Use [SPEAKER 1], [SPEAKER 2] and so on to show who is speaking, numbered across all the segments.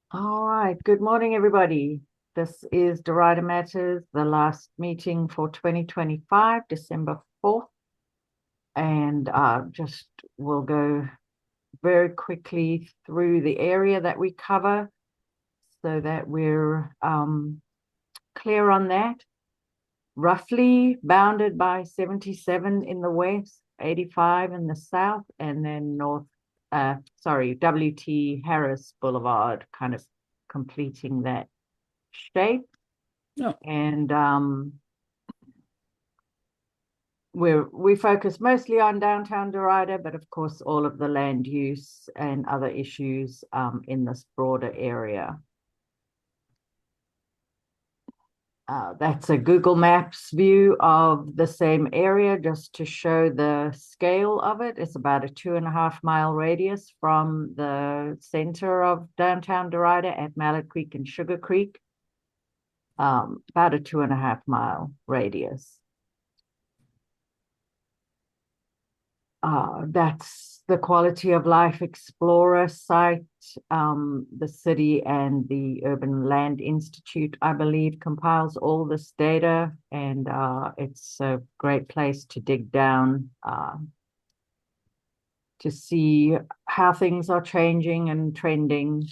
[SPEAKER 1] All right. Good morning, everybody. This is Derita Matters, the last meeting for 2025, December 4th. And just we'll go very quickly through the area that we cover so that we're clear on that. Roughly bounded by 77 in the west, 85 in the south, and then WT Harris Boulevard kind of completing that shape.
[SPEAKER 2] Yeah.
[SPEAKER 1] And we focus mostly on downtown Derita, but of course all of the land use and other issues in this broader area. That's a Google Maps view of the same area just to show the scale of it. It's about a 2.5 mile radius from the center of downtown Derita at Mallard Creek and Sugar Creek. About a 2.5 mile radius. That's the Quality of Life Explorer site. The city and the Urban Land Institute, I believe, compiles all this data, and it's a great place to dig down to see how things are changing and trending,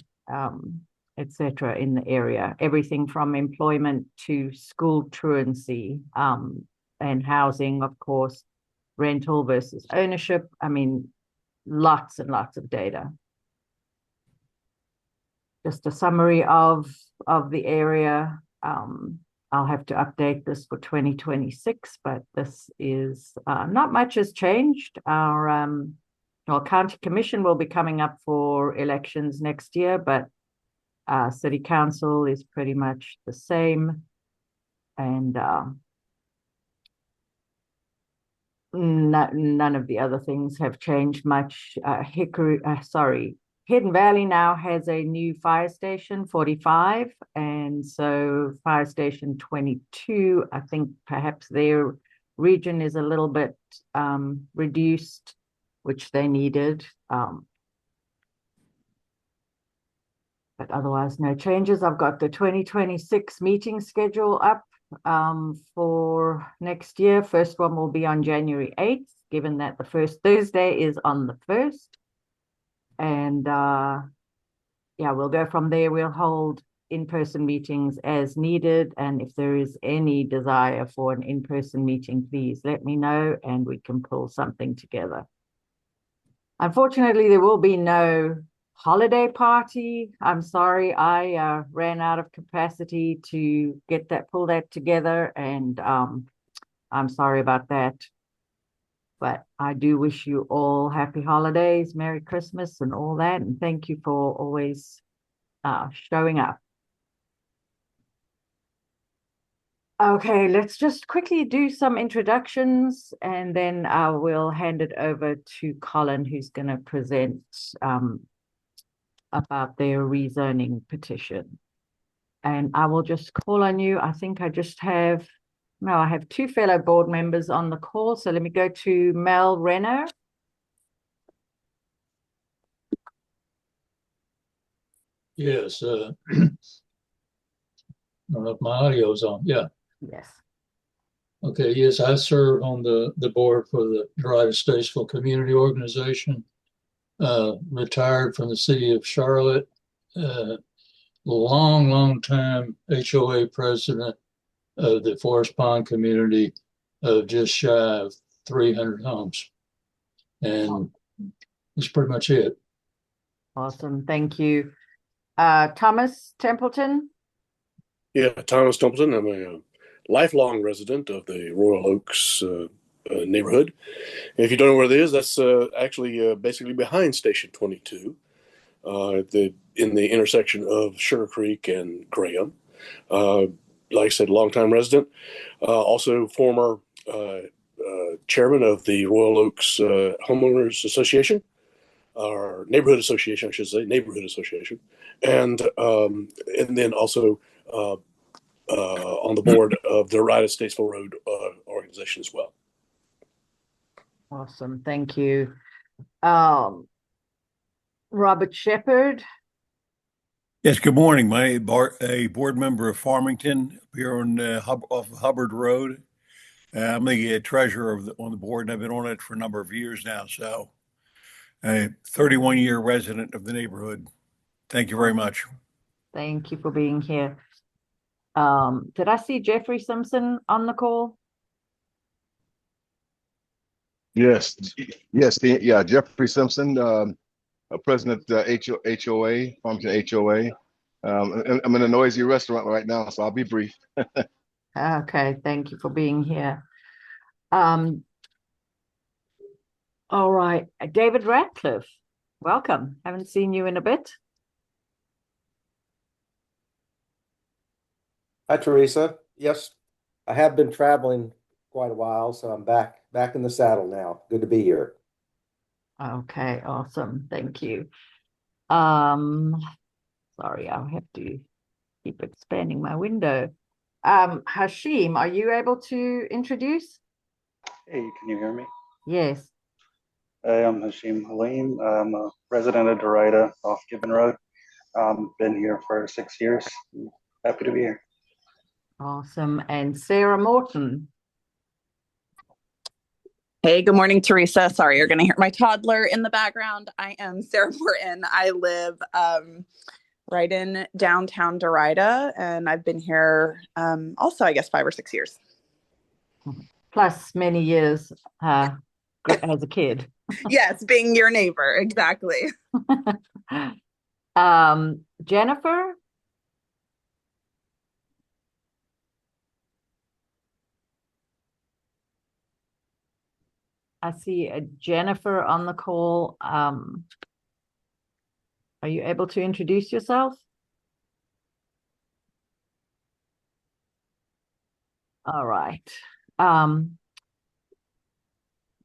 [SPEAKER 1] etc. in the area. Everything from employment to school truancy, and housing, of course, rental versus ownership. I mean, lots and lots of data. Just a summary of the area. I'll have to update this for 2026, but this is not much has changed. Our county commission will be coming up for elections next year, but city council is pretty much the same. And none of the other things have changed much. Hidden Valley now has a new fire station, 45, and so fire station 22, I think perhaps their region is a little bit reduced, which they needed. But otherwise, no changes. I've got the 2026 meeting schedule up for next year. First one will be on January 8th, given that the first Thursday is on the 1st. And yeah, we'll go from there. We'll hold in-person meetings as needed. And if there is any desire for an in-person meeting, please let me know and we can pull something together. Unfortunately, there will be no holiday party. I'm sorry, I ran out of capacity to pull that together, and I'm sorry about that. But I do wish you all happy holidays, Merry Christmas and all that, and thank you for always showing up. Okay, let's just quickly do some introductions, and then I will hand it over to Collin, who's going to present about their rezoning petition. And I will just call on you. I think I just have, no, I have two fellow board members on the call. So let me go to Mel Renner.
[SPEAKER 2] Yes. I don't know if my audio's on. Yeah.
[SPEAKER 1] Yes.
[SPEAKER 2] Okay. Yes, I serve on the board for the Derita Statesville Community Organization. Retired from the city of Charlotte. Long time HOA president of the Forest Pond community of just shy of 300 homes. And that's pretty much it.
[SPEAKER 1] Awesome. Thank you. Thomas Templeton.
[SPEAKER 3] Yeah, Thomas Templeton. I'm a lifelong resident of the Royal Oaks neighborhood. And if you don't know where it is, that's actually basically behind Station 22, in the intersection of Sugar Creek and Graham. Like I said, longtime resident, also former chairman of the Royal Oaks Homeowners Association, or Neighborhood Association, I should say, Neighborhood Association, and then also on the board of the Derita Statesville Road organization as well.
[SPEAKER 1] Awesome. Thank you. Robert Shepherd.
[SPEAKER 4] Yes, good morning. A board member of Farmington here on off of Hubbard Road. I'm the treasurer on the board, and I've been on it for a number of years now. So, a 31-year resident of the neighborhood. Thank you very much.
[SPEAKER 1] Thank you for being here. Did I see Jeffrey Simpson on the call?
[SPEAKER 5] Yes, yes, yeah, Jeffrey Simpson, president HOA, Farmington HOA. I'm in a noisy restaurant right now, so I'll be brief.
[SPEAKER 1] Okay, thank you for being here. All right, David Ratcliffe, welcome. Haven't seen you in a bit.
[SPEAKER 6] Hi, Teresa. Yes, I have been traveling quite a while, so I'm back in the saddle now. Good to be here.
[SPEAKER 1] Okay, awesome. Thank you. Sorry, I'll have to keep expanding my window. Hashim, are you able to introduce?
[SPEAKER 7] Hey, can you hear me?
[SPEAKER 1] Yes.
[SPEAKER 7] Hey, I'm Hashim Halim. I'm a resident of Derita off Gibbon Road. Been here for 6 years. Happy to be here.
[SPEAKER 1] Awesome. And Sarah Morton.
[SPEAKER 8] Hey, good morning, Teresa. Sorry, you're going to hear my toddler in the background. I am Sarah Morton. I live right in downtown Derita, and I've been here also, I guess, 5 or 6 years.
[SPEAKER 1] Plus many years as a kid.
[SPEAKER 8] Yes, being your neighbor, exactly.
[SPEAKER 1] Jennifer? I see a Jennifer on the call. Are you able to introduce yourself? All right. Okay,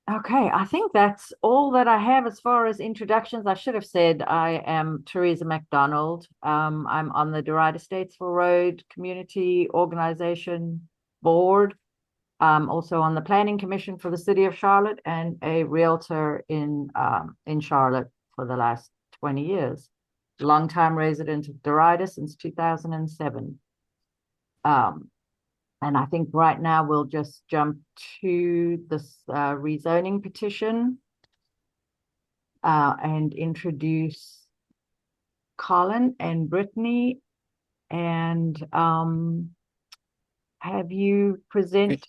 [SPEAKER 1] I think that's all that I have as far as introductions. I should have said I am Teresa McDonald. I'm on the Derita Statesville Road Community Organization Board. Also on the Planning Commission for the City of Charlotte and a realtor in Charlotte for the last 20 years. Longtime resident of Derita since 2007. And I think right now we'll just jump to this rezoning petition and introduce Collin and Brittany and have you present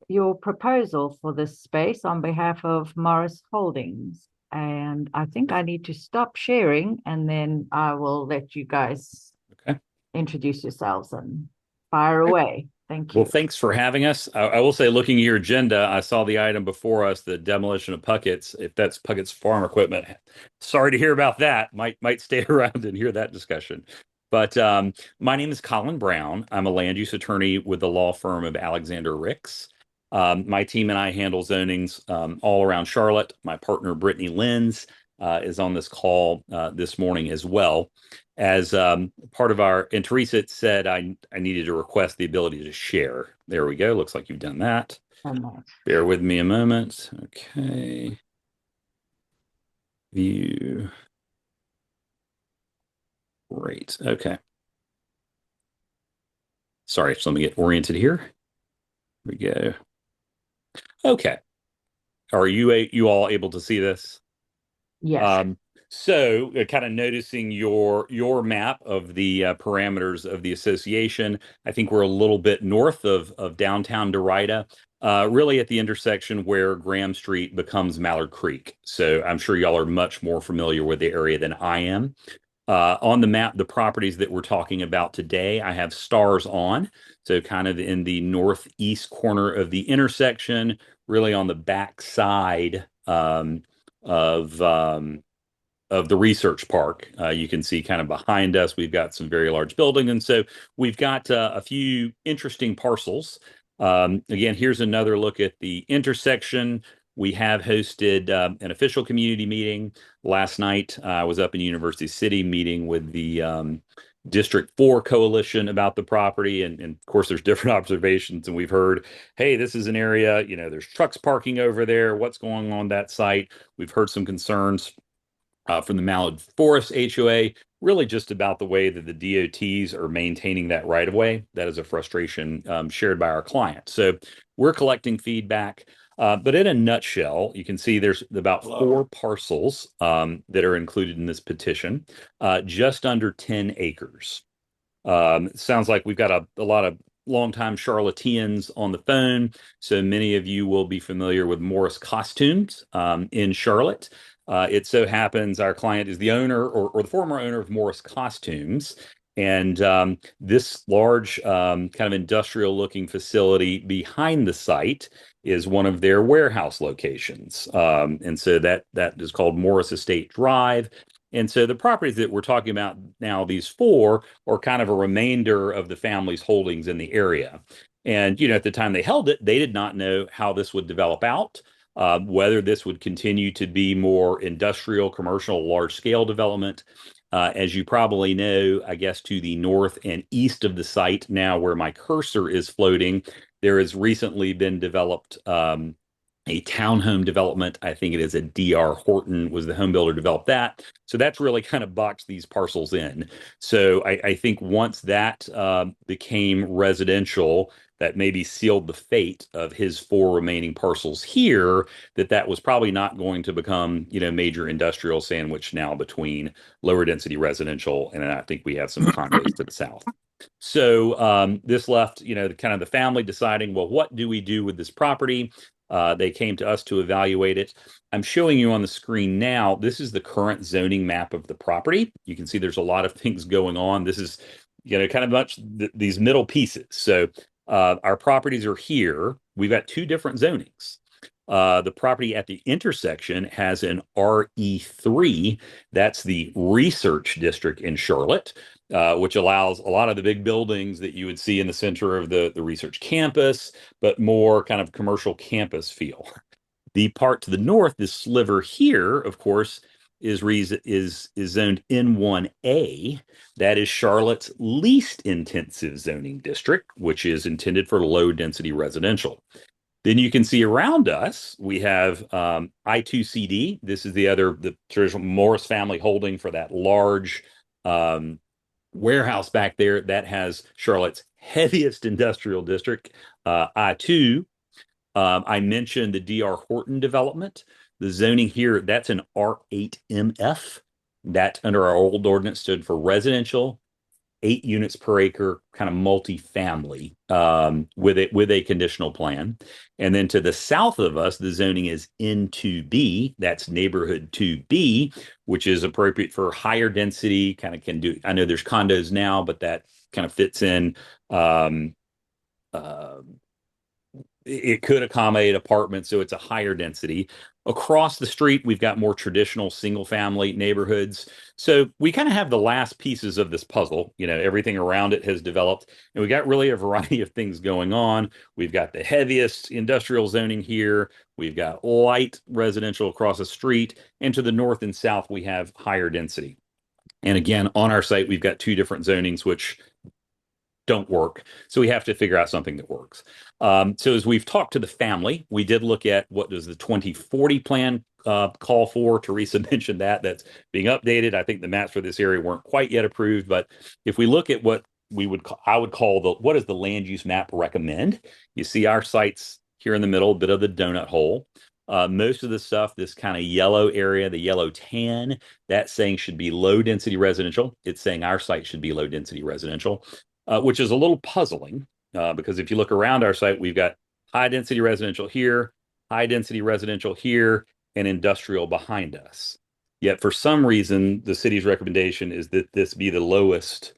[SPEAKER 1] your proposal for this space on behalf of Morris Holdings. And I think I need to stop sharing and then I will let you guys introduce yourselves and fire away. Thank you.
[SPEAKER 9] Well, thanks for having us. I will say, looking at your agenda, I saw the item before us, the demolition of Puckett's. If that's Puckett's farm equipment, sorry to hear about that. Might stay around and hear that discussion. But my name is Collin Brown. I'm a land use attorney with the law firm of Alexander Ricks. My team and I handle zonings all around Charlotte. My partner, Brittany Lenz, is on this call this morning as well. As part of our, and Teresa said I needed to request the ability to share. There we go. Looks like you've done that. Bear with me a moment. Okay. View. Great. Okay. Sorry, so let me get oriented here. Here we go. Okay. Are you all able to see this?
[SPEAKER 1] Yes.
[SPEAKER 9] So kind of noticing your map of the parameters of the association. I think we're a little bit north of downtown Derita, really at the intersection where Graham Street becomes Mallard Creek. So I'm sure y'all are much more familiar with the area than I am. On the map, the properties that we're talking about today, I have stars on. So kind of in the northeast corner of the intersection, really on the back side of the research park. You can see kind of behind us, we've got some very large buildings. And so we've got a few interesting parcels. Again, here's another look at the intersection. We have hosted an official community meeting. Last night, I was up in University City meeting with the District 4 coalition about the property. And of course, there's different observations. And we've heard, hey, this is an area, there's trucks parking over there. What's going on that site? We've heard some concerns. from the Mallard Forest HOA, really just about the way that the DOTs are maintaining that right of way. That is a frustration shared by our client. So we're collecting feedback. But in a nutshell, you can see there's about 4 parcels that are included in this petition, just under 10 acres. It sounds like we've got a lot of longtime Charlotteans on the phone. So many of you will be familiar with Morris Costumes in Charlotte. It so happens our client is the owner or the former owner of Morris Costumes. And this large kind of industrial looking facility behind the site is one of their warehouse locations. And so that is called Morris Estate Drive. And so the properties that we're talking about now, these 4, are kind of a remainder of the family's holdings in the area. And, at the time they held it, they did not know how this would develop out, whether this would continue to be more industrial, commercial, large scale development. As you probably know, I guess to the north and east of the site now where my cursor is floating, there has recently been developed a townhome development. I think it is a D.R. Horton was the home builder developed that. So that's really kind of boxed these parcels in. So I think once that became residential, that maybe sealed the fate of his 4 remaining parcels here, that was probably not going to become, major industrial sandwich now between lower density residential. And I think we have some condos to the south. So this left, kind of the family deciding, well, what do we do with this property? They came to us to evaluate it. I'm showing you on the screen now. This is the current zoning map of the property. You can see there's a lot of things going on. This is, kind of much these middle pieces. So our properties are here. We've got 2 different zonings. The property at the intersection has an RE3. That's the research district in Charlotte, which allows a lot of the big buildings that you would see in the center of the research campus, but more kind of commercial campus feel. The part to the north, this sliver here, of course, is zoned N1A. That is Charlotte's least intensive zoning district, which is intended for low density residential. Then you can see around us, we have I2CD. This is the traditional Morris family holding for that large warehouse back there that has Charlotte's heaviest industrial district, I2. I mentioned the D.R. Horton development. The zoning here, that's an R8MF. That under our old ordinance stood for residential, 8 units per acre, kind of multifamily, with a conditional plan. And then to the south of us, the zoning is N2B. That's neighborhood 2B, which is appropriate for higher density. Kind of can do. I know there's condos now, but that kind of fits in. It could accommodate apartments, so it's a higher density. Across the street, we've got more traditional single-family neighborhoods. So we kind of have the last pieces of this puzzle. Everything around it has developed, and we got really a variety of things going on. We've got the heaviest industrial zoning here. We've got light residential across the street, and to the north and south, we have higher density. And again, on our site, we've got 2 different zonings, which don't work. So we have to figure out something that works. So as we've talked to the family, we did look at what does the 2040 plan call for. Teresa mentioned that's being updated. I think the maps for this area weren't quite yet approved, but if we look at what I would call what does the land use map recommend? You see our sites here in the middle, a bit of the donut hole. Most of the stuff, this kind of yellow area, the yellow tan, that's saying should be low density residential. It's saying our site should be low density residential. Which is a little puzzling because if you look around our site, we've got high density residential here, high density residential here, and industrial behind us. Yet for some reason, the city's recommendation is that this be the lowest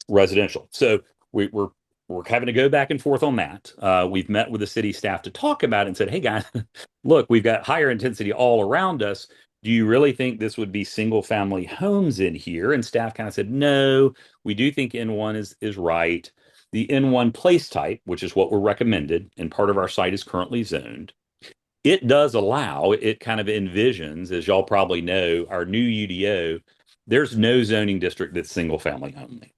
[SPEAKER 9] residential. So we're having to go back and forth on that. We've met with the city staff to talk about it and said, hey guys, look, we've got higher intensity all around us. Do you really think this would be single family homes in here? And staff kind of said, no, we do think N1 is right. The N1 place type, which is what we're recommended, and part of our site is currently zoned. It does allow, it kind of envisions, as y'all probably know, our new UDO, there's no zoning district that's single family only.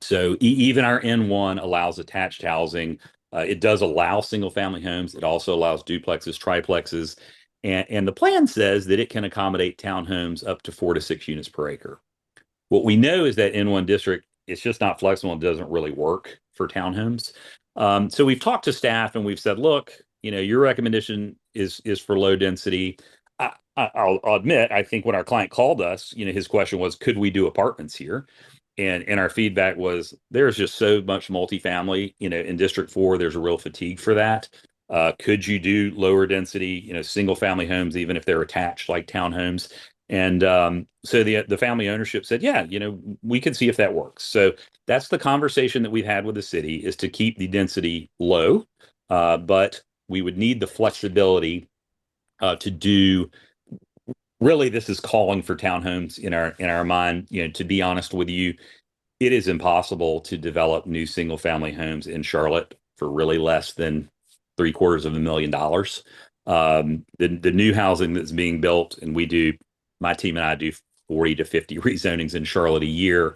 [SPEAKER 9] So even our N1 allows attached housing. It does allow single family homes. It also allows duplexes, triplexes. And the plan says that it can accommodate townhomes up to 4 to 6 units per acre. What we know is that in one district, it's just not flexible and doesn't really work for townhomes. So we've talked to staff and we've said, look, your recommendation is for low density. I'll admit, I think when our client called us, his question was, could we do apartments here? And our feedback was, there's just so much multifamily, in District 4, there's a real fatigue for that. Could you do lower density, single family homes, even if they're attached like townhomes? And so the family ownership said, yeah, we can see if that works. So that's the conversation that we've had with the city, is to keep the density low, but we would need the flexibility to do. Really, this is calling for townhomes in our mind. To be honest with you, it is impossible to develop new single family homes in Charlotte for really less than $750,000. The new housing that's being built, and my team and I do 40 to 50 rezonings in Charlotte a year,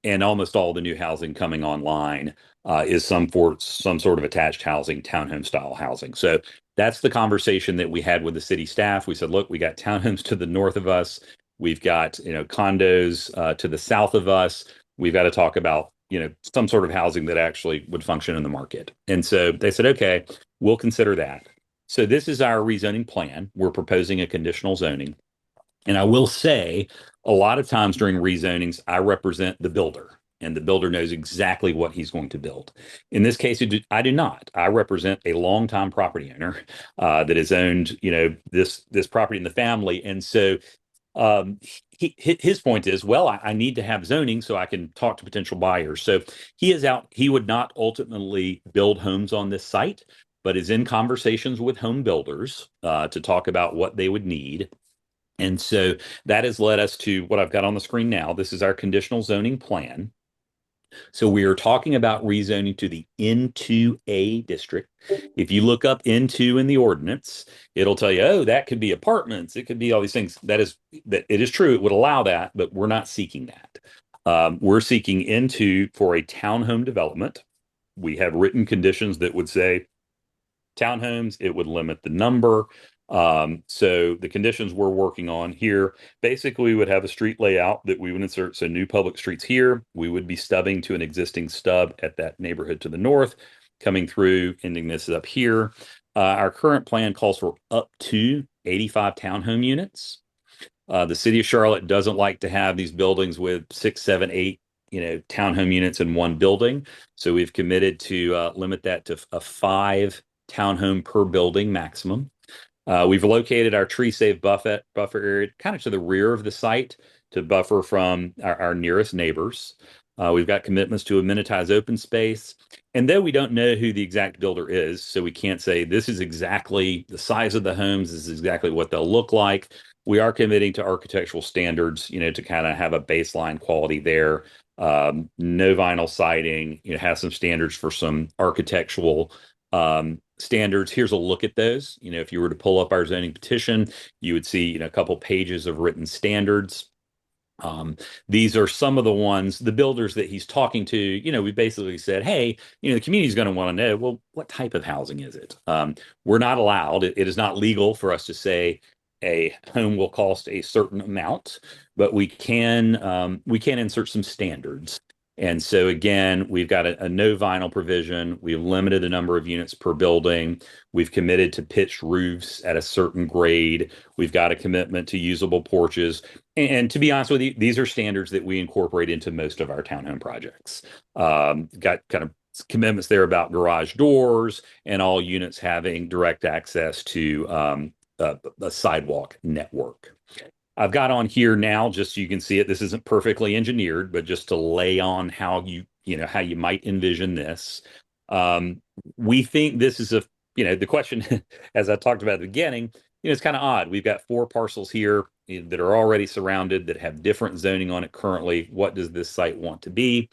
[SPEAKER 9] and almost all the new housing coming online is some sort of attached housing, townhome style housing. So that's the conversation that we had with the city staff. We said, look, we got townhomes to the north of us. We've got, condos to the south of us. We've got to talk about, some sort of housing that actually would function in the market. And so they said, okay, we'll consider that. So this is our rezoning plan. We're proposing a conditional zoning. And I will say, a lot of times during rezonings, I represent the builder, and the builder knows exactly what he's going to build. In this case, I do not. I represent a longtime property owner that has owned, this property in the family. And so his point is, well, I need to have zoning so I can talk to potential buyers. So he would not ultimately build homes on this site, but is in conversations with home builders to talk about what they would need. And so that has led us to what I've got on the screen now. This is our conditional zoning plan. So we are talking about rezoning to the N2A district. If you look up N2 in the ordinance, it'll tell you, oh, that could be apartments. It could be all these things. That it is true. It would allow that, but we're not seeking that. We're seeking N2 for a townhome development. We have written conditions that would say townhomes. It would limit the number. So the conditions we're working on here, basically we would have a street layout that we would insert. So new public streets here, we would be stubbing to an existing stub at that neighborhood to the north, coming through, ending this up here. Our current plan calls for up to 85 townhome units. The city of Charlotte doesn't like to have these buildings with 6, 7, 8, townhome units in one building. So we've committed to limit that to a 5 townhome per building maximum. We've located our tree safe buffer area kind of to the rear of the site to buffer from our nearest neighbors. We've got commitments to amenitize open space. And though we don't know who the exact builder is, so we can't say this is exactly the size of the homes, this is exactly what they'll look like, we are committing to architectural standards, to kind of have a baseline quality there. No vinyl siding, have some standards for some architectural standards. Here's a look at those. If you were to pull up our zoning petition, you would see a couple pages of written standards. These are some of the ones, the builders that he's talking to. We basically said, hey, the community is going to want to know, well, what type of housing is it? We're not allowed. It is not legal for us to say a home will cost a certain amount, but we can insert some standards. And so again, we've got a no vinyl provision. We've limited the number of units per building. We've committed to pitched roofs at a certain grade. We've got a commitment to usable porches. And to be honest with you, these are standards that we incorporate into most of our townhome projects. Got kind of commitments there about garage doors and all units having direct access to a sidewalk network. I've got on here now, just so you can see it. This isn't perfectly engineered, but just to lay on how how you might envision this. We think this is the question, as I talked about at the beginning, it's kind of odd. We've got 4 parcels here that are already surrounded that have different zoning on it currently. What does this site want to be?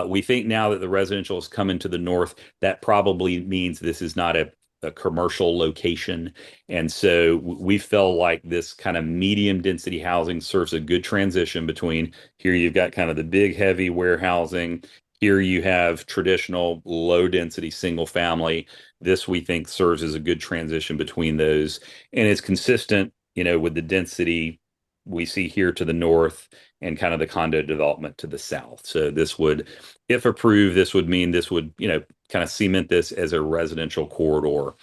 [SPEAKER 9] We think now that the residential is coming to the north, that probably means this is not a commercial location. And so we felt like this kind of medium density housing serves a good transition between here you've got kind of the big heavy warehousing. Here you have traditional low density single family. this we think serves as a good transition between those, and it's consistent, with the density we see here to the north and kind of the condo development to the south. So this would, if approved, this would mean this would, kind of cement this as a residential corridor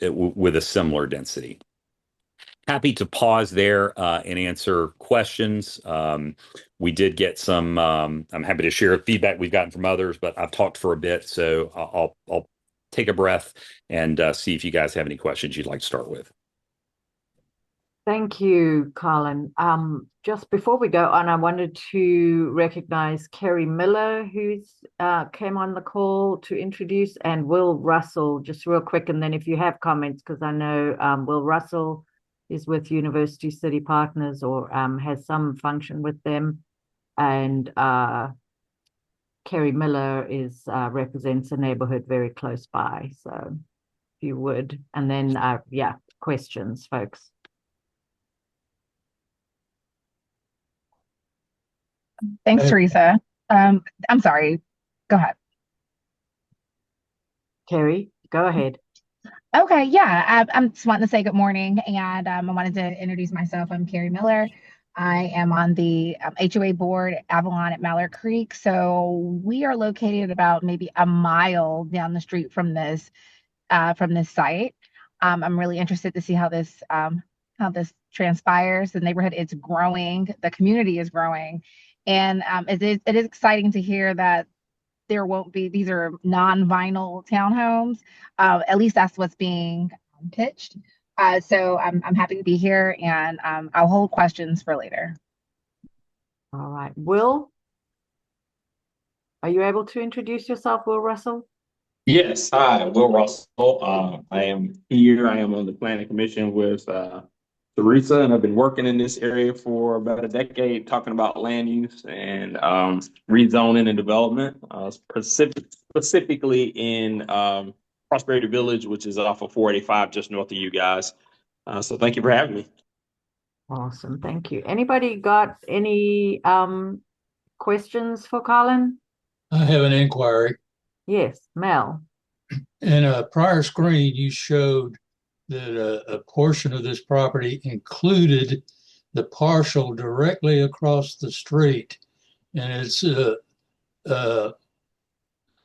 [SPEAKER 9] with a similar density. Happy to pause there and answer questions. We did get some, I'm happy to share feedback we've gotten from others, but I've talked for a bit, so I'll take a breath and see if you guys have any questions you'd like to start with.
[SPEAKER 1] Thank you, Collin. Just before we go on, I wanted to recognize Kerry Miller, who's came on the call to introduce, and Will Russell, just real quick. And then if you have comments, because I know Will Russell is with University City Partners or has some function with them. And Kerry Miller represents a neighborhood very close by. So if you would, and then, questions, folks.
[SPEAKER 10] Thanks, Teresa. I'm sorry. Go ahead.
[SPEAKER 1] Kerry, go ahead.
[SPEAKER 10] Okay, yeah. I'm just wanting to say good morning, and I wanted to introduce myself. I'm Kerry Miller. I am on the HOA board at Avalon at Mallard Creek. So we are located about maybe a mile down the street from this site. I'm really interested to see how this transpires. The neighborhood is growing. The community is growing. And it is exciting to hear that there won't be, these are non-vinyl townhomes. At least that's what's being pitched. So I'm happy to be here, and I'll hold questions for later.
[SPEAKER 1] All right. Will, are you able to introduce yourself, Will Russell?
[SPEAKER 11] Yes. Hi, Will Russell. I am here. I am on the planning commission with Teresa, and I've been working in this area for about a decade, talking about land use and rezoning and development, specifically in Prosperity Village, which is off of 485, just north of you guys. So thank you for having me.
[SPEAKER 1] Awesome. Thank you. Anybody got any questions for Collin?
[SPEAKER 2] I have an inquiry.
[SPEAKER 1] Yes, Mel.
[SPEAKER 2] In a prior screen, you showed that a portion of this property included the parcel directly across the street. And it's our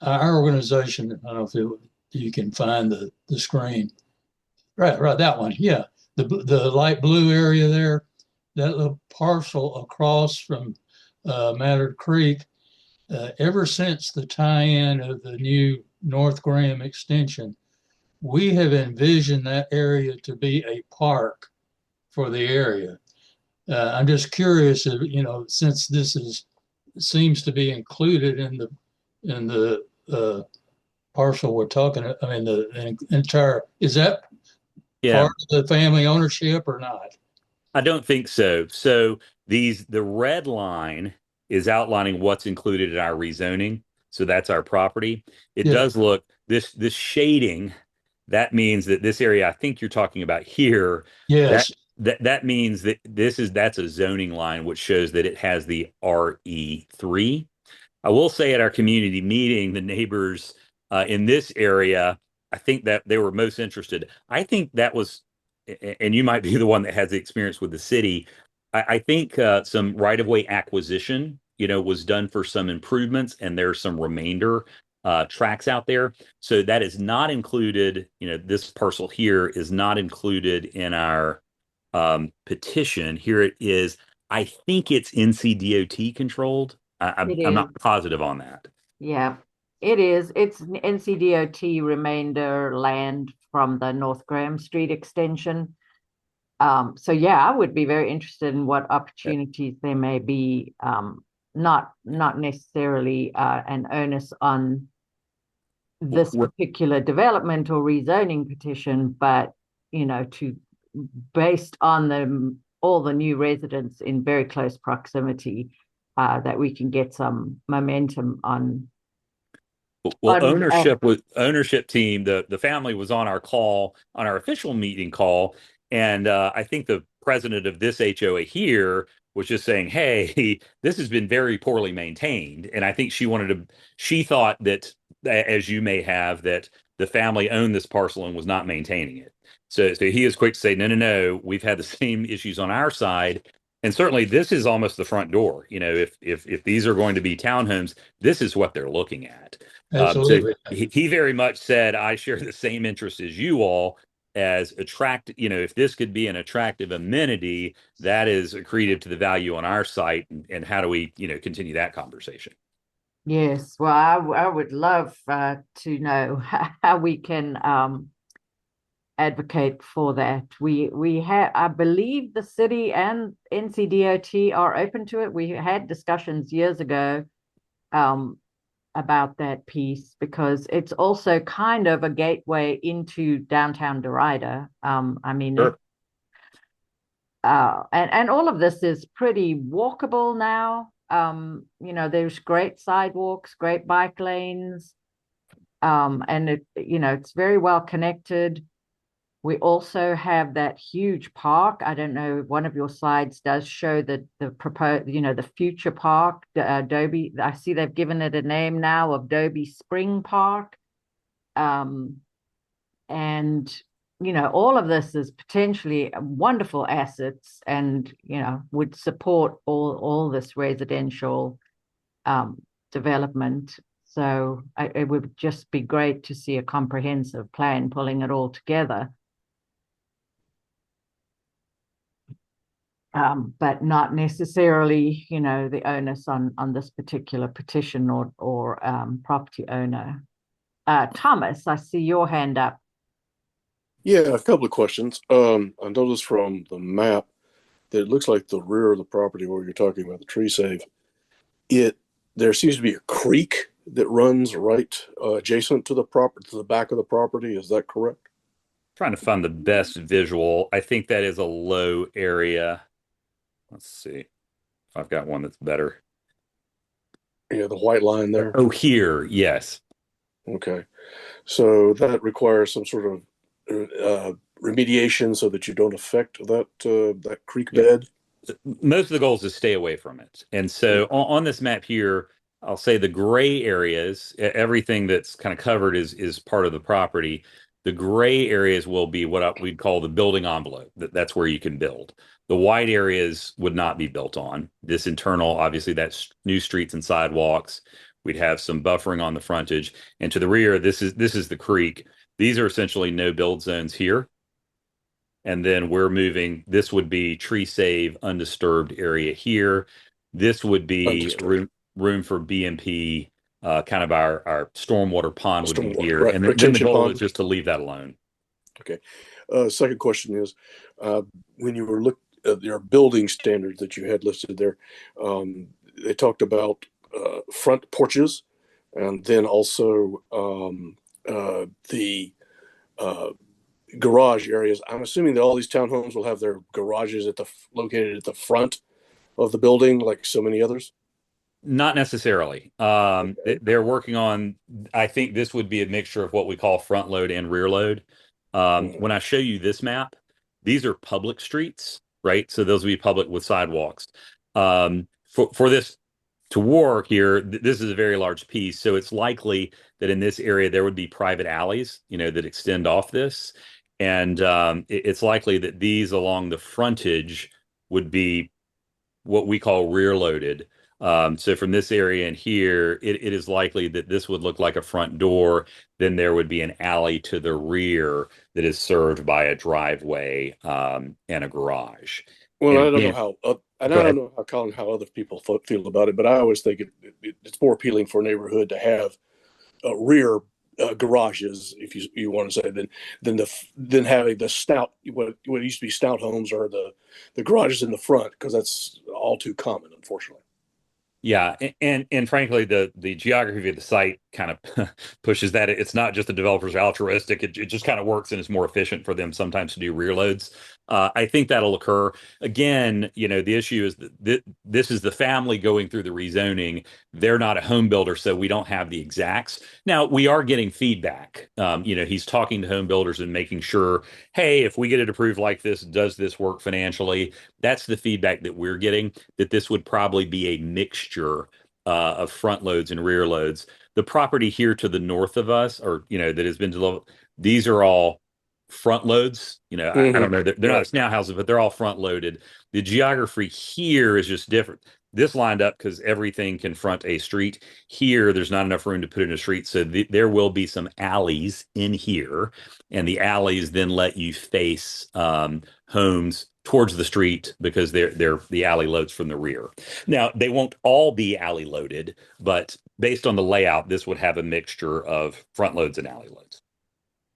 [SPEAKER 2] organization, I don't know if you can find the screen. Right, that one, yeah. The light blue area there, that little parcel across from Mallard Creek, ever since the tie-in of the new North Graham extension, we have envisioned that area to be a park for the area. I'm just curious if, since this seems to be included in the parcel we're talking, the entire, is that part of the family ownership or not?
[SPEAKER 9] I don't think so. So the red line is outlining what's included in our rezoning. So that's our property. It does look, this shading, that means that this area I think you're talking about here,
[SPEAKER 2] yes,
[SPEAKER 9] that means that that's a zoning line, which shows that it has the RE3. I will say at our community meeting, the neighbors in this area, I think that they were most interested. I think that was, and you might be the one that has the experience with the city. I think some right-of-way acquisition, was done for some improvements, and there's some remainder tracks out there. So that is not included, this parcel here is not included in our petition. Here it is. I think it's NCDOT controlled. I'm not positive on that.
[SPEAKER 1] Yeah, it is. It's NCDOT remainder land from the North Graham Street extension. So yeah, I would be very interested in what opportunities there may be, not necessarily an onus on this particular development or rezoning petition, but based on all the new residents in very close proximity, that we can get some momentum on.
[SPEAKER 9] Well, ownership team, the family was on our call, on our official meeting call, and I think the president of this HOA here was just saying, hey, this has been very poorly maintained. And I think she thought that, as you may have, that the family owned this parcel and was not maintaining it. So he is quick to say, no, we've had the same issues on our side. And certainly this is almost the front door. You know, if these are going to be townhomes, this is what they're looking at.
[SPEAKER 2] Absolutely.
[SPEAKER 9] So he very much said, I share the same interest as you all, as if this could be an attractive amenity, that is accretive to the value on our site. And how do we, continue that conversation?
[SPEAKER 1] Yes, well, I would love to know how we can advocate for that. We have, I believe the city and NCDOT are open to it. We had discussions years ago about that piece, because it's also kind of a gateway into downtown Derita. I mean,
[SPEAKER 9] Sure.
[SPEAKER 1] and all of this is pretty walkable now. There's great sidewalks, great bike lanes, and it's very well connected. We also have that huge park. I don't know, one of your slides does show the proposed, the future park, Adobe. I see they've given it a name now of Adobe Spring Park. And, all of this is potentially wonderful assets and, would support all this residential development. So it would just be great to see a comprehensive plan pulling it all together. But not necessarily, the onus on this particular petition or property owner. Thomas, I see your hand up.
[SPEAKER 3] Yeah, a couple of questions. I noticed from the map that it looks like the rear of the property where you're talking about the tree save, there seems to be a creek that runs right adjacent to the back of the property. Is that correct?
[SPEAKER 9] Trying to find the best visual. I think that is a low area. Let's see if I've got one that's better.
[SPEAKER 3] Yeah, the white line there.
[SPEAKER 9] Oh, here, yes.
[SPEAKER 3] Okay, so that requires some sort of remediation so that you don't affect that creek bed.
[SPEAKER 9] Most of the goal is to stay away from it. And so on this map here, I'll say the gray areas, everything that's kind of covered is part of the property. The gray areas will be what we'd call the building envelope. That's where you can build. The white areas would not be built on. This internal, obviously, that's new streets and sidewalks. We'd have some buffering on the frontage. And to the rear, this is the creek. These are essentially no build zones here. And then we're moving, this would be tree save, undisturbed area here. This would be room for BMP, kind of our stormwater pond would be here.
[SPEAKER 3] Right.
[SPEAKER 9] And then the goal is just to leave that alone.
[SPEAKER 3] Okay. Second question is, when you were looking at your building standards that you had listed there, they talked about front porches and then also the garage areas. I'm assuming that all these townhomes will have their garages located at the front of the building, like so many others.
[SPEAKER 9] Not necessarily. They're working on, I think this would be a mixture of what we call front load and rear load. When I show you this map, these are public streets, right? So those will be public with sidewalks. For this to work here, this is a very large piece. So it's likely that in this area, there would be private alleys, that extend off this. And it's likely that these along the frontage would be what we call rear loaded. So from this area in here, it is likely that this would look like a front door. Then there would be an alley to the rear that is served by a driveway and a garage.
[SPEAKER 3] Well, I don't know how Collin, how other people feel about it, but I always think it's more appealing for a neighborhood to have rear garages, if you want to say, than having the stout what used to be stout homes or the garages in the front, because that's all too common, unfortunately.
[SPEAKER 9] Yeah, and frankly, the geography of the site kind of pushes that. It's not just the developers are altruistic. It just kind of works, and it's more efficient for them sometimes to do rear loads. I think that'll occur. Again, the issue is that this is the family going through the rezoning. They're not a home builder, so we don't have the exacts. Now, we are getting feedback. He's talking to home builders and making sure, hey, if we get it approved like this, does this work financially? That's the feedback that we're getting, that this would probably be a mixture of front loads and rear loads. the property here to the north of us, or that has been developed, these are all front loads. I don't know, they're not snail houses, but they're all front loaded. The geography here is just different. This lined up because everything can front a street. Here, there's not enough room to put in a street, so there will be some alleys in here, and the alleys then let you face homes towards the street because they're the alley loads from the rear. Now, they won't all be alley loaded, but based on the layout, this would have a mixture of front loads and alley loads.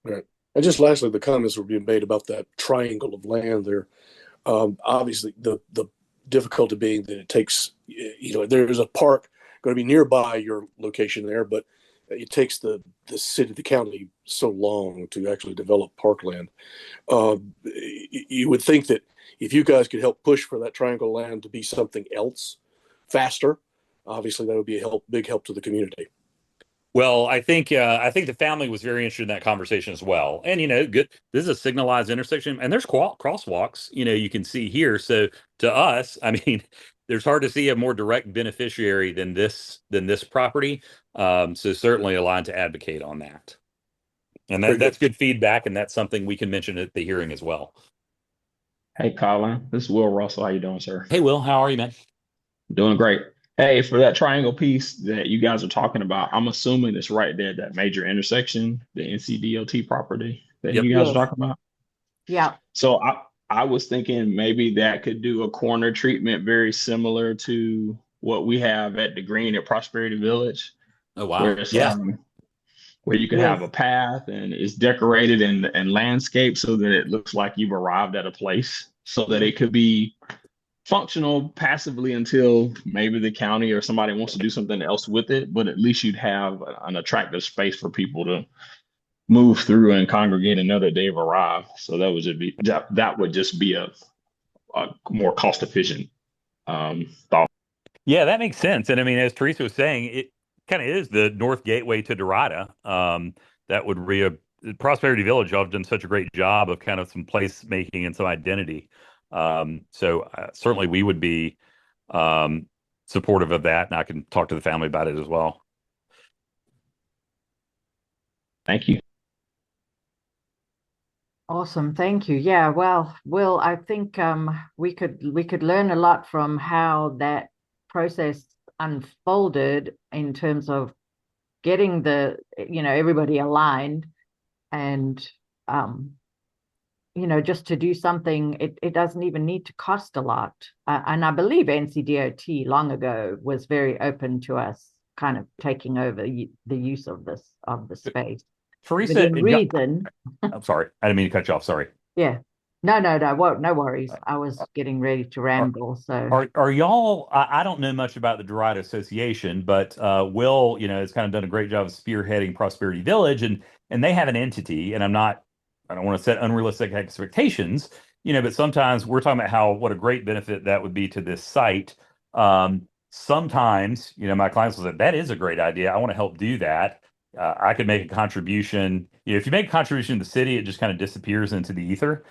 [SPEAKER 3] Right. And just lastly, the comments were being made about that triangle of land there. Obviously, the difficulty being that it takes, there's a park going to be nearby your location there, but it takes the city, the county so long to actually develop parkland. You would think that if you guys could help push for that triangle land to be something else faster, obviously that would be a big help to the community.
[SPEAKER 9] Well, I think the family was very interested in that conversation as well. And good. This is a signalized intersection, and there's crosswalks. You can see here. So to us, I mean, there's hard to see a more direct beneficiary than this property. So certainly aligned to advocate on that. And that's good feedback, and that's something we can mention at the hearing as well.
[SPEAKER 11] Hey, Collin, this is Will Russell. How you doing, sir?
[SPEAKER 9] Hey, Will, how are you, man?
[SPEAKER 11] Doing great. Hey, for that triangle piece that you guys are talking about, I'm assuming it's right there, that major intersection, the NCDOT property that you guys are talking about.
[SPEAKER 1] Yeah.
[SPEAKER 11] So I was thinking maybe that could do a corner treatment very similar to what we have at the Green at Prosperity Village.
[SPEAKER 9] Oh, wow.
[SPEAKER 11] Where you can have a path and it's decorated and landscape so that it looks like you've arrived at a place, so that it could be functional passively until maybe the county or somebody wants to do something else with it, but at least you'd have an attractive space for people to move through and congregate and know that they've arrived. So that would just be a more cost efficient thought.
[SPEAKER 9] Yeah, that makes sense. And I mean, as Teresa was saying, it kind of is the north gateway to Derita. That would Prosperity Village. Y'all have done such a great job of kind of some place making and some identity. So certainly we would be supportive of that, and I can talk to the family about it as well.
[SPEAKER 11] Thank you.
[SPEAKER 1] Awesome, thank you. Yeah, well, Will, I think we could learn a lot from how that process unfolded in terms of getting everybody aligned, and just to do something, it doesn't even need to cost a lot. And I believe NCDOT long ago was very open to us kind of taking over the use of the space.
[SPEAKER 9] Teresa,
[SPEAKER 1] I'm
[SPEAKER 9] sorry, I didn't mean to cut you off. Sorry.
[SPEAKER 1] Yeah. No, no worries. I was getting ready to ramble. So
[SPEAKER 9] are y'all, I don't know much about the Derita Association, but Will, has kind of done a great job of spearheading Prosperity Village, and they have an entity, and I don't want to set unrealistic expectations, but sometimes we're talking about what a great benefit that would be to this site. Sometimes, my clients will say, that is a great idea. I want to help do that. I could make a contribution. If you make a contribution to the city, it just kind of disappears into the ether.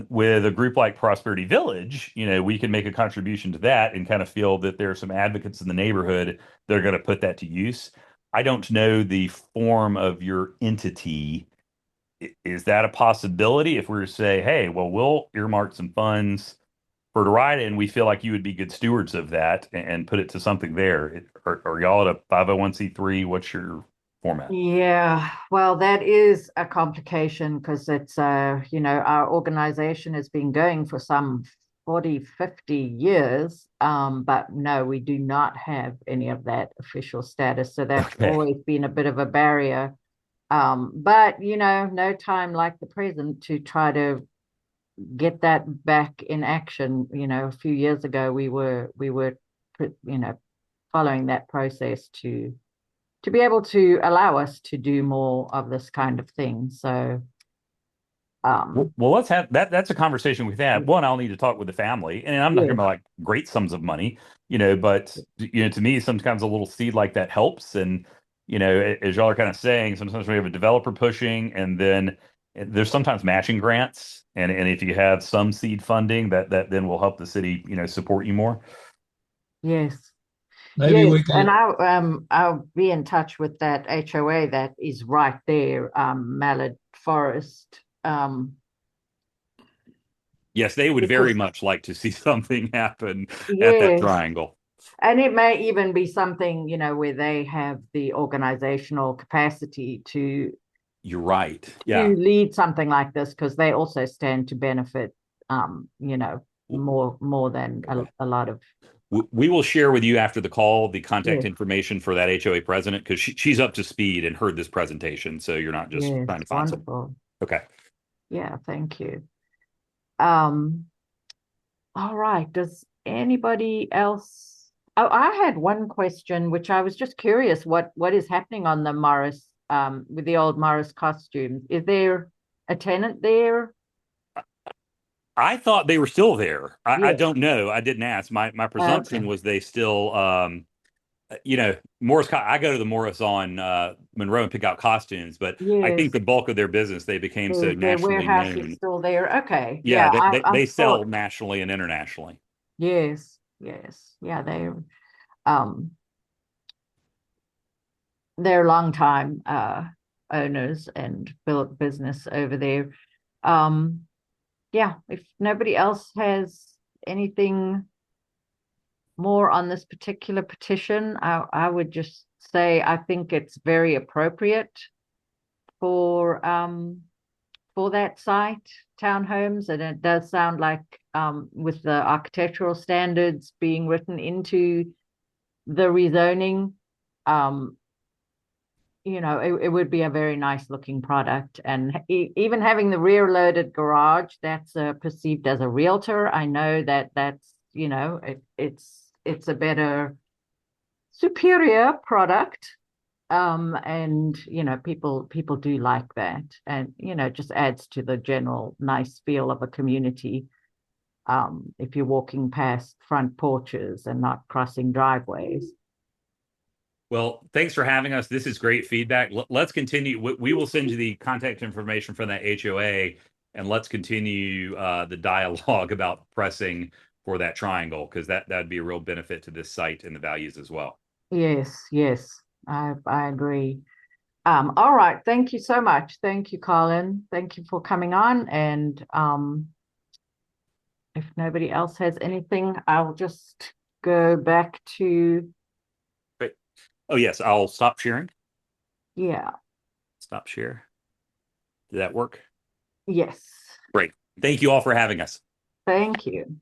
[SPEAKER 9] With a group like Prosperity Village, we can make a contribution to that and kind of feel that there are some advocates in the neighborhood that are going to put that to use. I don't know the form of your entity. Is that a possibility if we were to say, hey, well, we'll earmark some funds for Derita, and we feel like you would be good stewards of that and put it to something there? Are y'all at a 501c3? What's your format?
[SPEAKER 1] Yeah, well, that is a complication because it's, our organization has been going for some 40, 50 years. But no, we do not have any of that official status. So that's always been a bit of a barrier. But, no time like the present to try to get that back in action. A few years ago, we were following that process to be able to allow us to do more of this kind of thing. So,
[SPEAKER 9] well, let's have that. That's a conversation we've had. One, I'll need to talk with the family, and I'm not talking about like great sums of money, but to me, sometimes a little seed like that helps. And as y'all are kind of saying, sometimes we have a developer pushing, and then there's sometimes matching grants, and if you have some seed funding, that then will help the city, support you more.
[SPEAKER 1] Yes.
[SPEAKER 2] Maybe we
[SPEAKER 1] Yes, and
[SPEAKER 2] can,
[SPEAKER 1] I'll be in touch with that HOA that is right there, Mallard Forest.
[SPEAKER 9] Yes, they would very
[SPEAKER 1] Because
[SPEAKER 9] much like to see something happen at that
[SPEAKER 1] yes,
[SPEAKER 9] triangle.
[SPEAKER 1] and it may even be something, where they have the organizational capacity to
[SPEAKER 9] You're right. Yeah.
[SPEAKER 1] lead something like this, because they also stand to benefit, more than
[SPEAKER 9] Okay.
[SPEAKER 1] a lot of.
[SPEAKER 9] We will share with you after the call the contact
[SPEAKER 1] Yes,
[SPEAKER 9] information for that HOA president because she's up to speed and heard this presentation. So you're not just
[SPEAKER 1] yes,
[SPEAKER 9] trying to find something.
[SPEAKER 1] wonderful.
[SPEAKER 9] Okay.
[SPEAKER 1] Yeah, thank you. Um, all right. Does anybody else? Oh, I had one question, which I was just curious what is happening on the Morris, with the old Morris costumes. Is there a tenant there?
[SPEAKER 9] I thought they were still there. I
[SPEAKER 1] Yeah.
[SPEAKER 9] don't know. I didn't ask. My presumption
[SPEAKER 1] Okay.
[SPEAKER 9] was they still Morris, I go to the Morris on Monroe and pick out costumes, but I think
[SPEAKER 1] Yes.
[SPEAKER 9] the bulk of their business, they became so
[SPEAKER 1] Their
[SPEAKER 9] nationally
[SPEAKER 1] warehouse is
[SPEAKER 9] known.
[SPEAKER 1] still there. Okay.
[SPEAKER 9] Yeah,
[SPEAKER 1] Yeah, I
[SPEAKER 9] they sell
[SPEAKER 1] thought,
[SPEAKER 9] nationally and internationally.
[SPEAKER 1] yes, yes. Yeah, um they're longtime owners and built business over there. Yeah, if nobody else has anything more on this particular petition, I would just say I think it's very appropriate for that site, townhomes, and it does sound like with the architectural standards being written into the rezoning, um, it would be a very nice looking product. And even having the rear loaded garage, that's perceived as a realtor. I know that's, it's a better, superior product. And people do like that. And, just adds to the general nice feel of a community. If you're walking past front porches and not crossing driveways.
[SPEAKER 9] Well, thanks for having us. This is great feedback. Let's continue. We will send you the contact information from that HOA, and let's continue the dialogue about pressing for that triangle because that'd be a real benefit to this site and the values as well.
[SPEAKER 1] Yes, yes, I agree. All right. Thank you so much. Thank you, Collin. Thank you for coming on. And if nobody else has anything, I'll just go back to,
[SPEAKER 9] Great. Oh, yes, I'll stop sharing.
[SPEAKER 1] yeah,
[SPEAKER 9] Stop share. Did that work?
[SPEAKER 1] yes.
[SPEAKER 9] Great. Thank you all for having us.
[SPEAKER 1] Thank you.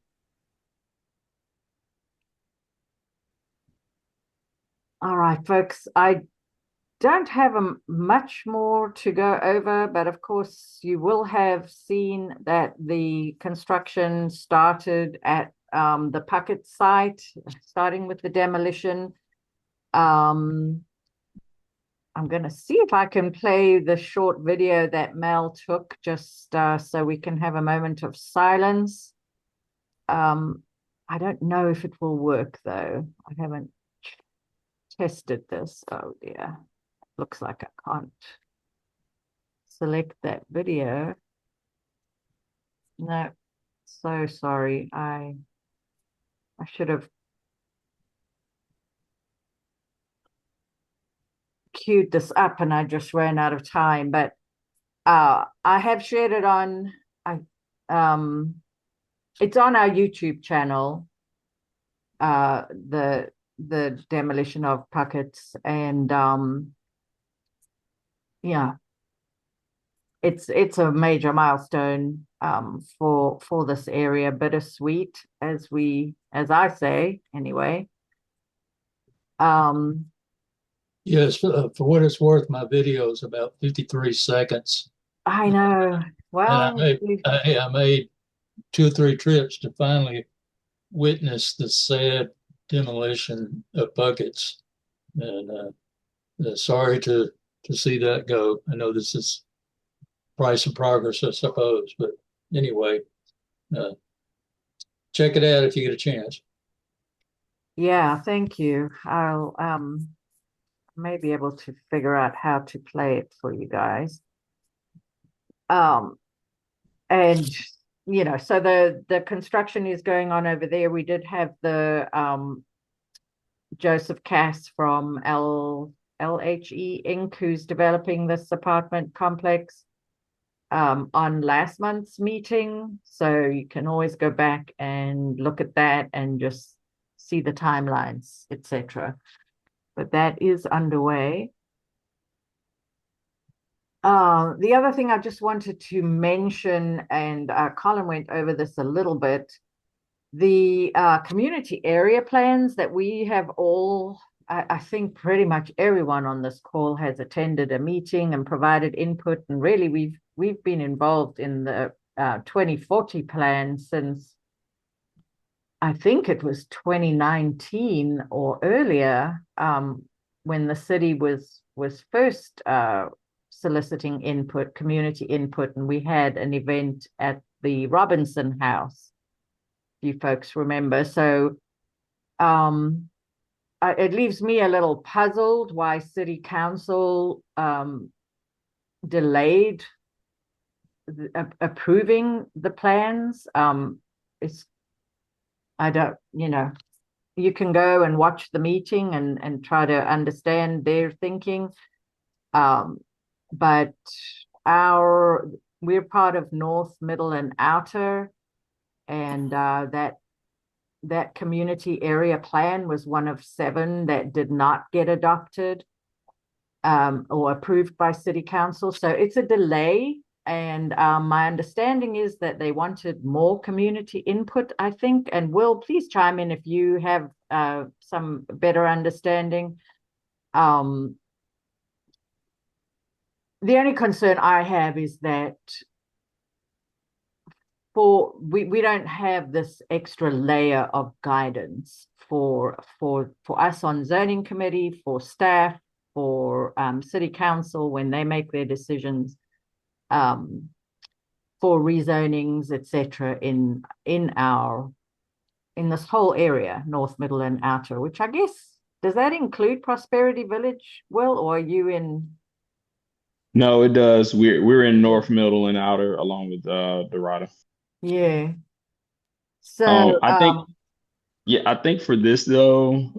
[SPEAKER 1] All right, folks, I don't have much more to go over, but of course you will have seen that the construction started at the Puckett site, starting with the demolition. I'm going to see if I can play the short video that Mel took, just so we can have a moment of silence. I don't know if it will work though. I haven't tested this. Oh dear. Looks like I can't select that video. No, so sorry. I should have queued this up and I just ran out of time, but I have shared it on it's on our YouTube channel, the demolition of Puckett's, and yeah, it's a major milestone for this area, bittersweet as I say anyway.
[SPEAKER 2] yes, for what it's worth, my video is about 53 seconds.
[SPEAKER 1] I know.
[SPEAKER 2] And
[SPEAKER 1] Well,
[SPEAKER 2] I made 2 or 3 trips to finally witness the sad demolition of buckets. And sorry to see that go. I know this is price of progress, I suppose, but anyway, check it out if you get a chance.
[SPEAKER 1] yeah, thank you. I'll may be able to figure out how to play it for you guys. And so the construction is going on over there. We did have the Joseph Cass from LHE Inc., who's developing this apartment complex, on last month's meeting. So you can always go back and look at that and just see the timelines, etc. But that is underway. The other thing I just wanted to mention, and Collin went over this a little bit, the community area plans that we have all, I think pretty much everyone on this call has attended a meeting and provided input, and really we've been involved in the 2040 plan since I think it was 2019 or earlier, when the city was first soliciting input, community input, and we had an event at the Robinson House. You folks remember. So it leaves me a little puzzled why City Council delayed approving the plans. I don't, you can go and watch the meeting and try to understand their thinking. But we're part of North, Middle, and Outer, and that community area plan was one of 7 that did not get adopted or approved by City Council. So it's a delay, and my understanding is that they wanted more community input, I think. And Will, please chime in if you have some better understanding. The only concern I have is that we don't have this extra layer of guidance for us on zoning committee, for staff, for City Council when they make their decisions, for rezonings, etc. in this whole area, North, Middle, and Outer. Which I guess, does that include Prosperity Village, Will, or are you in?
[SPEAKER 11] No, it does. We're in North, Middle, and Outer along with Derita.
[SPEAKER 1] Yeah. So
[SPEAKER 11] I think for this though,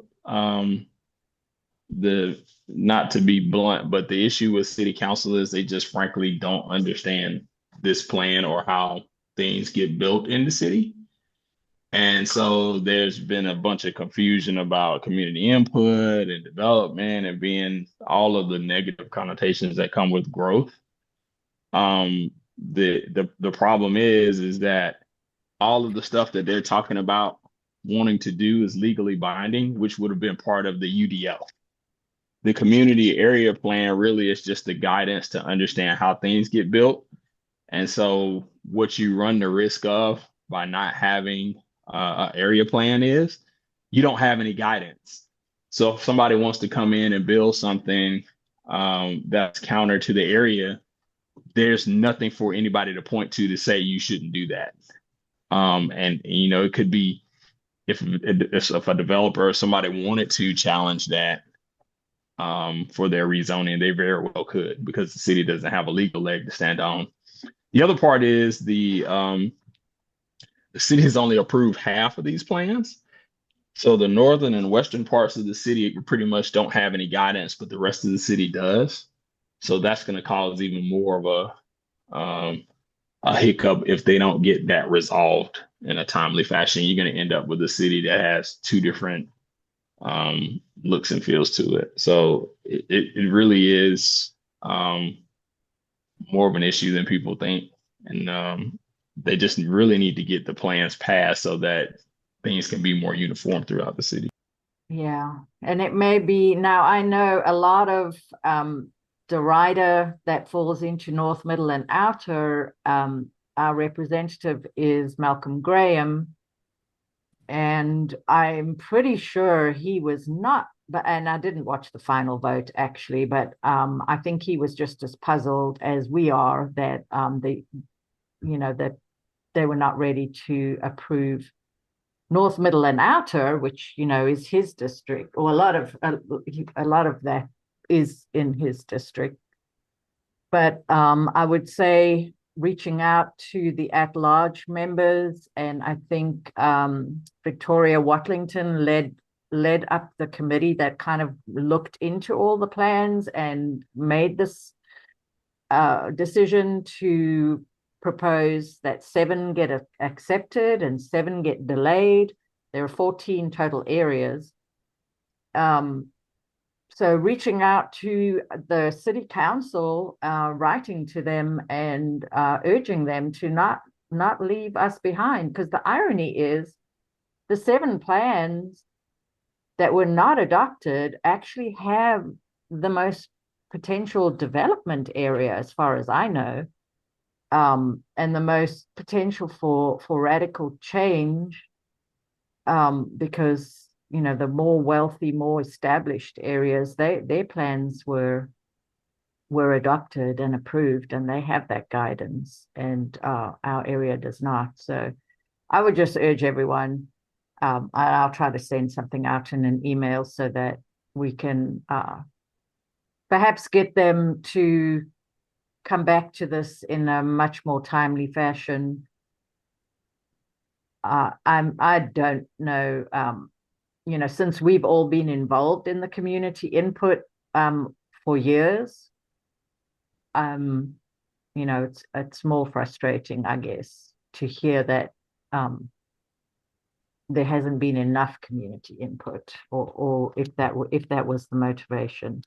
[SPEAKER 11] not to be blunt, but the issue with City Council is they just frankly don't understand this plan or how things get built in the city. And so there's been a bunch of confusion about community input and development and being all of the negative connotations that come with growth. The problem is that all of the stuff that they're talking about wanting to do is legally binding, which would have been part of the UDL. The community area plan really is just the guidance to understand how things get built. And so what you run the risk of by not having an area plan is you don't have any guidance. So if somebody wants to come in and build something that's counter to the area, there's nothing for anybody to point to say you shouldn't do that. And it could be if a developer or somebody wanted to challenge that for their rezoning, they very well could, because the city doesn't have a legal leg to stand on. The other part is the city has only approved half of these plans. So the northern and western parts of the city pretty much don't have any guidance, but the rest of the city does. So that's going to cause even more of a hiccup if they don't get that resolved in a timely fashion. You're going to end up with a city that has 2 different looks and feels to it. So it really is more of an issue than people think. And they just really need to get the plans passed so that things can be more uniform throughout the city.
[SPEAKER 1] Yeah, and it may be, now I know a lot of Derita that falls into North, Middle, and Outer. Our representative is Malcolm Graham, and I'm pretty sure he was not, and I didn't watch the final vote actually, but I think he was just as puzzled as we are that that they were not ready to approve North, Middle, and Outer, which is his district, or a lot of that is in his district. But I would say reaching out to the at-large members, and I think Victoria Watlington led led up the committee that kind of looked into all the plans and made this decision to propose that 7 get accepted and 7 get delayed. There are 14 total areas. So reaching out to the city council, writing to them and urging them to not leave us behind, because the irony is the 7 plans that were not adopted actually have the most potential development area, as far as I know, and the most potential for radical change, because the more wealthy, more established areas, their plans were adopted and approved, and they have that guidance, and our area does not. So I would just urge everyone, I'll try to send something out in an email so that we can perhaps get them to come back to this in a much more timely fashion. I don't know, since we've all been involved in the community input for years, it's more frustrating, I guess, to hear that there hasn't been enough community input, or if that was the motivation.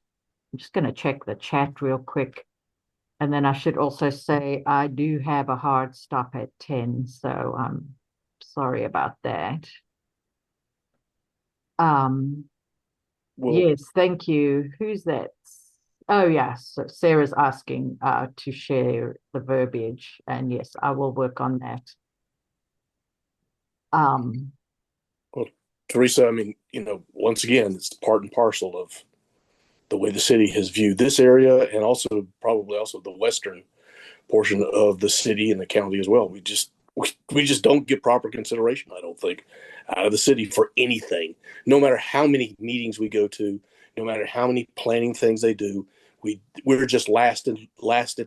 [SPEAKER 1] I'm just going to check the chat real quick. And then I should also say I do have a hard stop at 10, so I'm sorry about that. Yes, thank you. Who's that? Oh, yes. So Sarah's asking to share the verbiage, and yes, I will work on that.
[SPEAKER 3] Well, Teresa, I mean, once again, it's part and parcel of the way the city has viewed this area, and also probably also the western portion of the city and the county as well. We just don't get proper consideration, I don't think, out of the city for anything. No matter how many meetings we go to, no matter how many planning things they do, we're just last at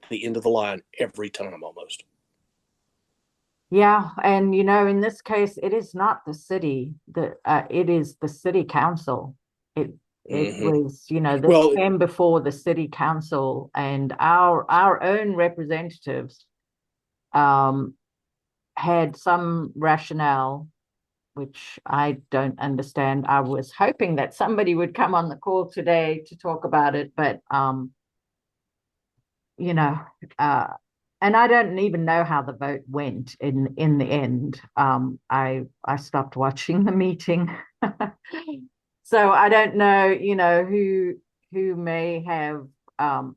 [SPEAKER 3] the end of the line every time almost.
[SPEAKER 1] Yeah, and in this case, it is not the city. It is the city council. It was, this came before the city council, and our own representatives had some rationale, which I don't understand. I was hoping that somebody would come on the call today to talk about it, but and I don't even know how the vote went in the end. I stopped watching the meeting. So I don't know, who may have, a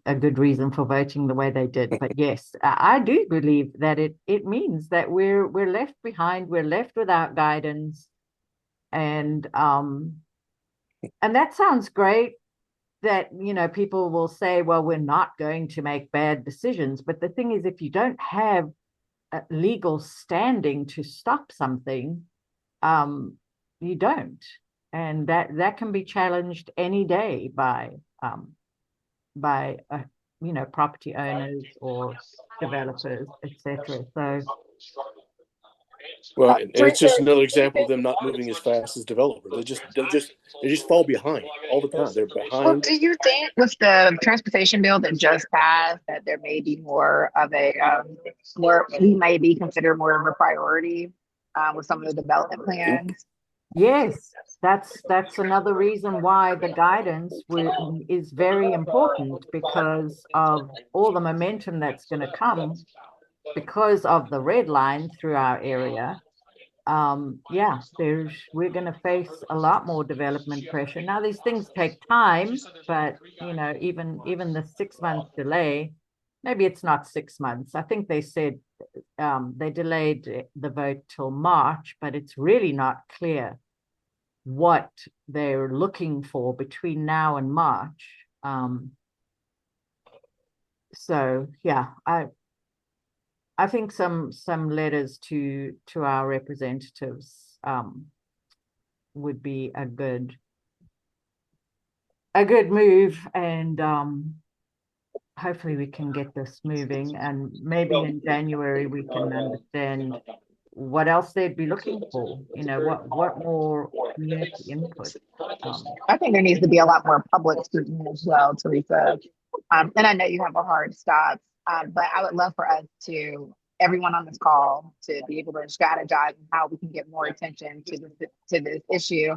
[SPEAKER 1] good reason for voting the way they did. But yes, I do believe that it means that we're left behind, we're left without guidance, and that sounds great. That people will say, well, we're not going to make bad decisions. But the thing is, if you don't have a legal standing to stop something, you don't, and that can be challenged any day by property owners or developers, etc. So
[SPEAKER 3] well, and it's just another example of them not moving as fast as developers. They just fall behind all the time. They're behind.
[SPEAKER 10] Well, do you think with the transportation bill that just passed that there may be more of he may be considered more of a priority with some of the development plans?
[SPEAKER 1] Yes, that's another reason why the guidance is very important, because of all the momentum that's going to come because of the red line through our area. We're going to face a lot more development pressure. Now, these things take time, but even the 6-month delay, maybe it's not 6 months. I think they said they delayed the vote till March, but it's really not clear what they're looking for between now and March. So yeah, I think some letters to our representatives would be a good move, and hopefully we can get this moving, and maybe in January we can understand what else they'd be looking for, what more community input.
[SPEAKER 10] I think there needs to be a lot more public scrutiny as well, Teresa. And I know you have a hard stop, but I would love for us to, everyone on this call, to be able to strategize on how we can get more attention to this issue.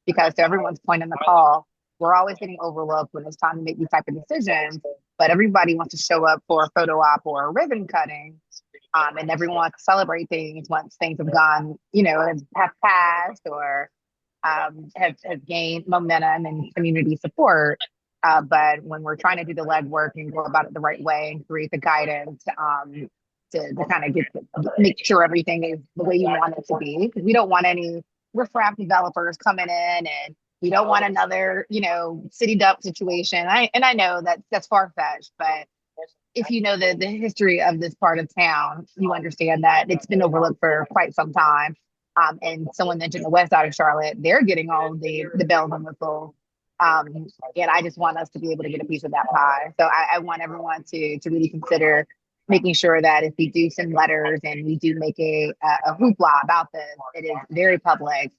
[SPEAKER 10] Because to everyone's point in the call, we're always getting overlooked when it's time to make these type of decisions, but everybody wants to show up for a photo op or a ribbon cutting. And everyone wants to celebrate things once things have gone, have passed or have gained momentum and community support. But when we're trying to do the legwork and go about it the right way and create the guidance to kind of make sure everything is the way you want it to be, because we don't want any riffraff developers coming in, and we don't want another, city dump situation. I know that that's far-fetched, but if you know the history of this part of town, you understand that it's been overlooked for quite some time. And someone mentioned the west side of Charlotte, they're getting all the bells and whistles. And I just want us to be able to get a piece of that pie. So I want everyone to really consider making sure that if we do send letters and we do make a hoopla about this, it is very public,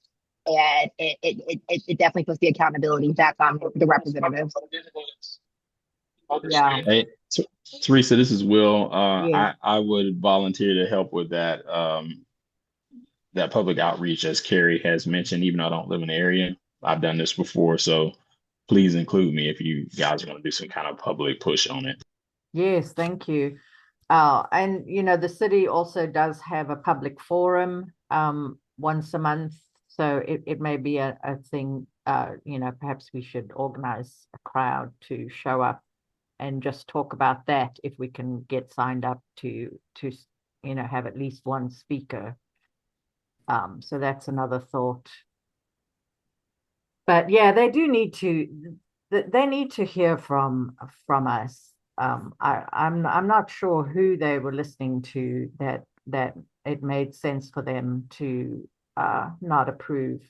[SPEAKER 10] and it definitely puts the accountability back on the representatives.
[SPEAKER 1] Yeah.
[SPEAKER 11] Hey, Teresa, this is Will.
[SPEAKER 1] Yeah.
[SPEAKER 11] I would volunteer to help with that that public outreach, as Carrie has mentioned. Even though I don't live in the area, I've done this before, so please include me if you guys are going to do some kind of public push on it.
[SPEAKER 1] Yes, thank you. And the city also does have a public forum once a month, so it may be a thing. Perhaps we should organize a crowd to show up and just talk about that, if we can get signed up to have at least one speaker. So that's another thought. But yeah, they need to hear from us. I'm not sure who they were listening to that it made sense for them to not approve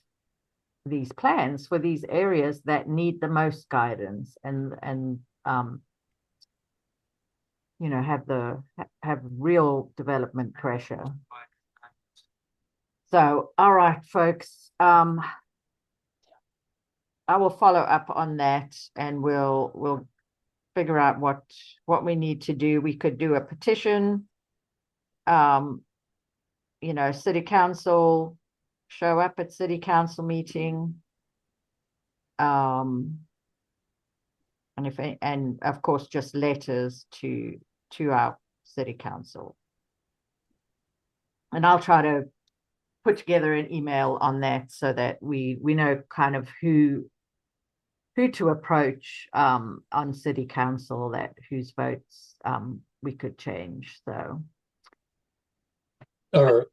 [SPEAKER 1] these plans for these areas that need the most guidance and have real development pressure. So, all right, folks. I will follow up on that, and we'll figure out what we need to do. We could do a petition. City council, show up at city council meeting. And of course just letters to our city council. And I'll try to put together an email on that so that we know kind of who to approach on city council, whose votes we could change. So
[SPEAKER 2] our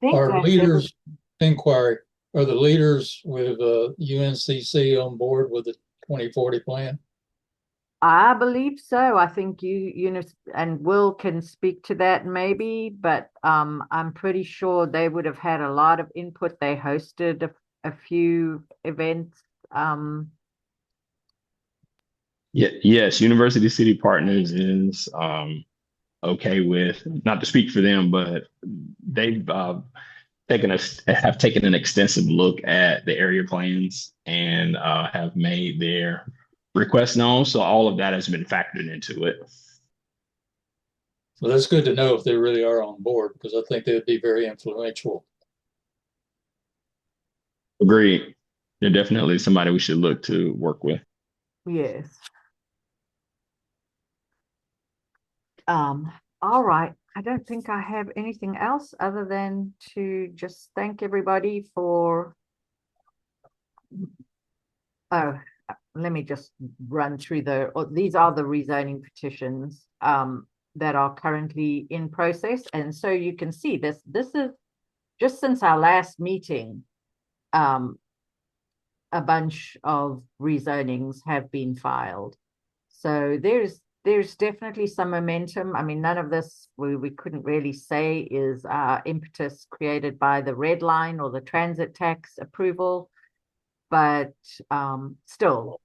[SPEAKER 2] leaders inquiry, are the leaders with UNCC on board with the 2040 plan?
[SPEAKER 1] I believe so. I think you and Will can speak to that maybe, but I'm pretty sure they would have had a lot of input. They hosted a few events.
[SPEAKER 11] Yes, University City Partners is okay with, not to speak for them, but they've have taken an extensive look at the area plans and have made their requests known. So all of that has been factored into it.
[SPEAKER 2] Well, that's good to know if they really are on board, because I think they would be very influential.
[SPEAKER 11] Agreed. They're definitely somebody we should look to work with.
[SPEAKER 1] Yes. All right. I don't think I have anything else other than to just thank everybody for. Oh, let me just run through these are the rezoning petitions that are currently in process. And so you can see this is just since our last meeting, a bunch of rezonings have been filed. So there's definitely some momentum. I mean, none of this we couldn't really say is impetus created by the red line or the transit tax approval. But still,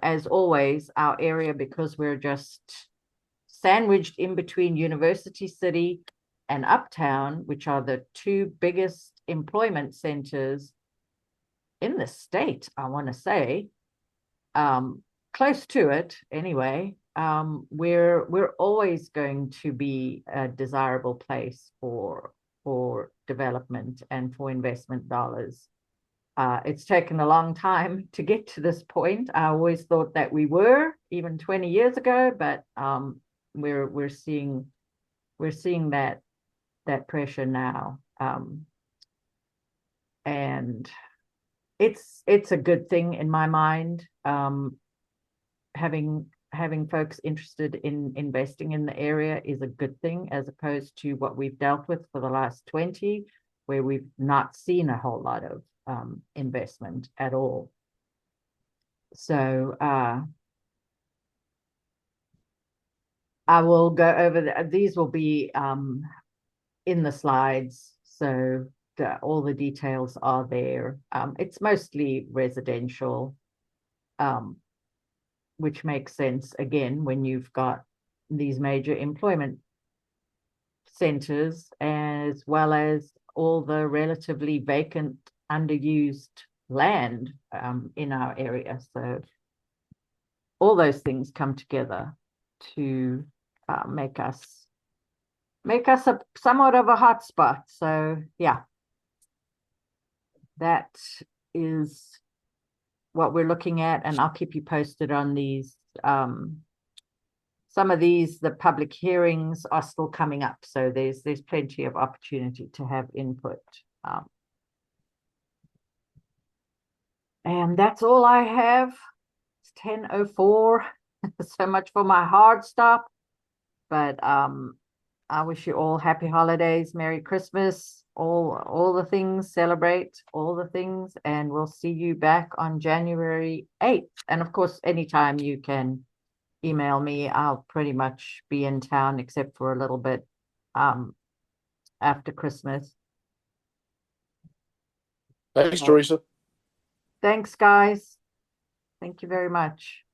[SPEAKER 1] as always, our area, because we're just sandwiched in between University City and Uptown, which are the two biggest employment centers in the state, I want to say, close to it anyway, we're always going to be a desirable place for development and for investment dollars. It's taken a long time to get to this point. I always thought that we were, even 20 years ago, but we're seeing that pressure now, and it's a good thing in my mind. Having folks interested in investing in the area is a good thing, as opposed to what we've dealt with for the last 20, where we've not seen a whole lot of investment at all. So I will go over these will be in the slides, so all the details are there. It's mostly residential, which makes sense again when you've got these major employment centers, as well as all the relatively vacant, underused land in our area. So all those things come together to make us somewhat of a hotspot. So yeah, that is what we're looking at, and I'll keep you posted on these. Some of these, the public hearings are still coming up, so there's plenty of opportunity to have input. And that's all I have. It's 10:04. So much for my hard stop. But I wish you all happy holidays, Merry Christmas, all the things, celebrate all the things, and we'll see you back on January 8th. And of course, anytime you can email me. I'll pretty much be in town except for a little bit after Christmas.
[SPEAKER 3] Thanks, Teresa.
[SPEAKER 1] Thanks, guys. Thank you very much.